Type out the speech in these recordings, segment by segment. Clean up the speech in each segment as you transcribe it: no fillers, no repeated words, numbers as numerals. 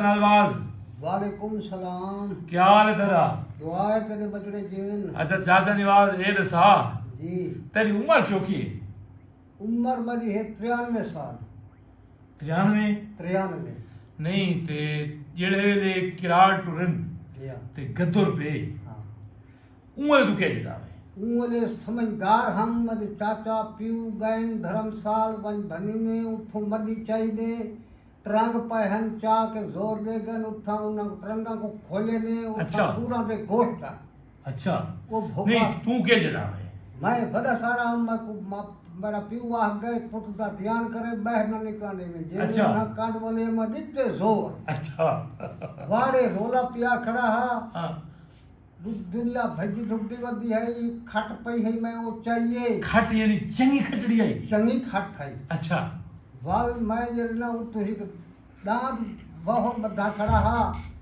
नवाज वालेकुम सलाम। क्या हाल है तेरा? दुआ है तेरे बचड़े जीवन। अच्छा चाचा नवाज ये दसा जी तेरी उम्र चौकी है? उम्र मेरी है 93 साल। 93? 93 नहीं ते जेड़े वेले किराड़ टुरन जी हाँ। ते गद्दुर पे हाँ उम्र तू क्या जदा है? उंगले समझदार हम मेरे चाचा पीऊ गैन धर्मसाल वन भनी ने उठो मदी चाहिए ट्रंग पहन चा के जोर दे गन उठा उन ट्रंगा को खोले ने उठा अच्छा। सूरा दे गोश्त था अच्छा वो भोका नहीं तू क्या जदा है? मैं बड़ा सारा हम मेरा पीऊ आ गए पुट का ध्यान करे बाहर न निकलने में जे अच्छा। ना कांड वाले में दिते जोर अच्छा वाड़े रोला पिया खड़ा हा हाँ दुनिया भजी ढुकती वदी है ये खट पई है मैं वो चाहिए खट यानी चंगी खटड़ी आई? चंगी खट है अच्छा वाल मैं जे ना उठ ही दांत बहुत बड़ा खड़ा हा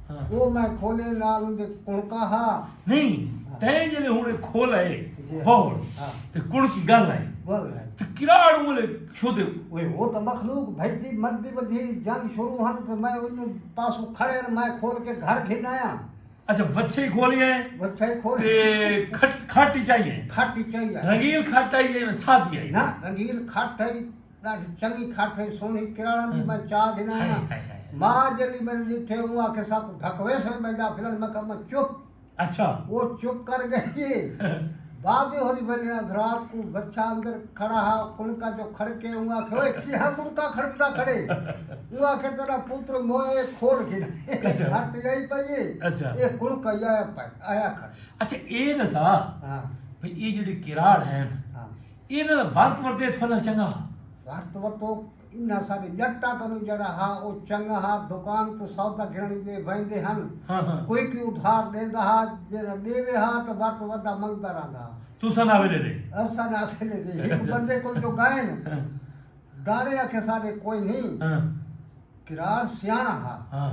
हाँ। वो मैं खोले नाल उनके कुणका हा नहीं तय जले हुणे खोल है जी। बहुड़ हाँ। ते कुण की गल है बोल है ते किराड़ उमले छोदे वो तो मखलूक भजी मद्दी बधी जंग शुरू हन तो मैं उन पास खड़े न मैं खोल के घर खिनाया अच्छा बच्चे ही खोली है बच्चे खोल ते खाटी चाहिए खाटी चाहिए रंगील खाट आई है सादी आई ना रंगील खाट है ॾाढी चङी खाट है सोनी किराणा दी मैं चाह गिनाया मां जली मैंने जिठे हुआ के साथ ढकवे से बैठा फिलन मैं कम चुप अच्छा वो चुप कर गई बाबे होरी बने रात को बच्चा अंदर खड़ा हा कुणका जो खड़के हुआ के ओए किया कुणका खड़कता खड़े हुआ के तेरा पुत्र मोए खोल के अच्छा। हट गई पई अच्छा। ये कुणका आया खड़ अच्छा ये दसा हां भाई ये जेडी किराड़ है हां इन्हें वर्त वर्ते फल चंगा वक्त वतो इन्ना सारे जट्टा कनु जड़ा हा ओ चंगा हा दुकान तो सौदा घिरणी वे वंदे हन हाँ हाँ कोई की उधार देंदा हा जे देवे हा तो वक्त वदा मंगदा रहंदा तू सना वेले दे असा ना सने दे एक बंदे को जो गायन दाड़े आखे सारे कोई नहीं हाँ किरार सियाणा हा हाँ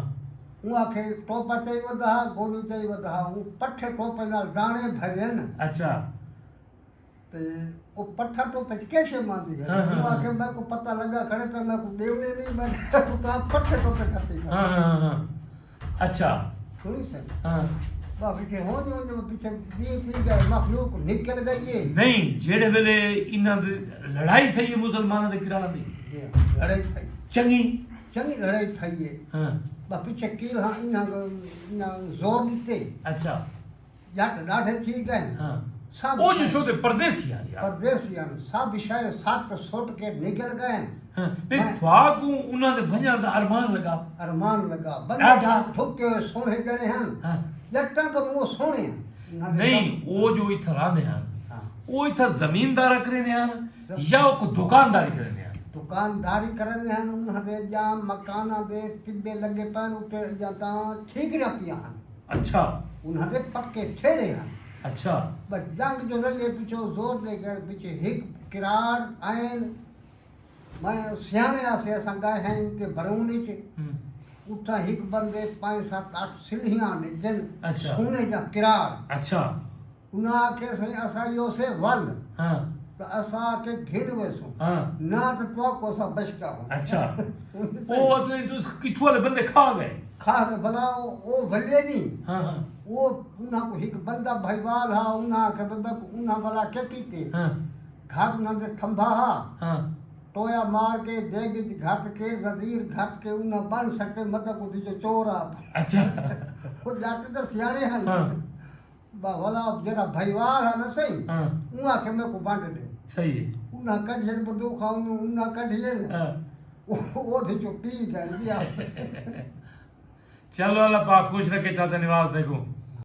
हूं आखे टोपा चई वदा हा गोली चई वदा हा हूं पठे टोपे नाल दाणे भरन अच्छा ते वो पठा टोपे कैसे मांदी है हाँ, हाँ, हूं आखे मैं को पता लगा खड़े तो मैं को देवने नहीं मैं तो आप पठे टोपे करती हाँ हाँ हाँ अच्छा थोड़ी से हाँ पीछे हो जो पीछे दी थी गए मखलूक निकल गई है नहीं जेड़े वेले इन्ना दे लड़ाई थई है मुसलमानों दे किराड़ा दी लड़ाई थई चंगी चंगी लड़ाई थई है हाँ बा पीछे कील हाँ इना जोर दीते अच्छा जट ॾाढे थी गए हाँ सब ओ जो छोटे परदेसी यार यार परदेसियन सब विषय साथ सोट के निकल गए हाँ नहीं थवाकू उन्ना दे भजन दा अरमान लगा अरमान लगा ॾाढा। ठुके सोने जड़े हैं हाँ जट्टा पर वो सोने हैं नहीं वो जो इथा रांदे हैं हाँ। वो इथा जमींदार करे हैं या को दुकानदारी करे हैं दुकानदारी करने हैं उन्हें जा मकाना दे टिब्बे लगे पैन उठे जाता ठीक ना पिया हैं अच्छा उन्हें पक्के ठेड़े हैं अच्छा बस जंग जो रले पीछे जोर दे कर पीछे हिक किरार आयन मैं सियाने आसे असां गए हैं इनके बरौनी च उठा हिक बंदे 5-7-8 सिल्हियां ने जन अच्छा। सोने जा किरार अच्छा उना के सही असा यो से वल हाँ तो असा के घेर वैसो हाँ ना तो तो को सा बचता हो अच्छा सुन से वो मतलब तो किथु वाले बंदे खा गए खा के भला वो भले नहीं हाँ हाँ वो उना को हिक बंदा भाईवाल हा उना के बंदा को उना वाला के कीते हाँ घाट उना दे खंभा हा हाँ टोया मार के देगिज घाट के जदीर घाट के उन बन सकते मत को जो चोरा अच्छा वो जाते तो सियाने हैं हाँ वाला जरा भाईवाल है ना सही हाँ उना के मैं को बांध दे सही है उना कढ़िए बदू खाऊं उना कढ़िए हाँ वो थे जो पी गए दिया चलो अल्लाह पाक खुश रखे चाचा निवास देखो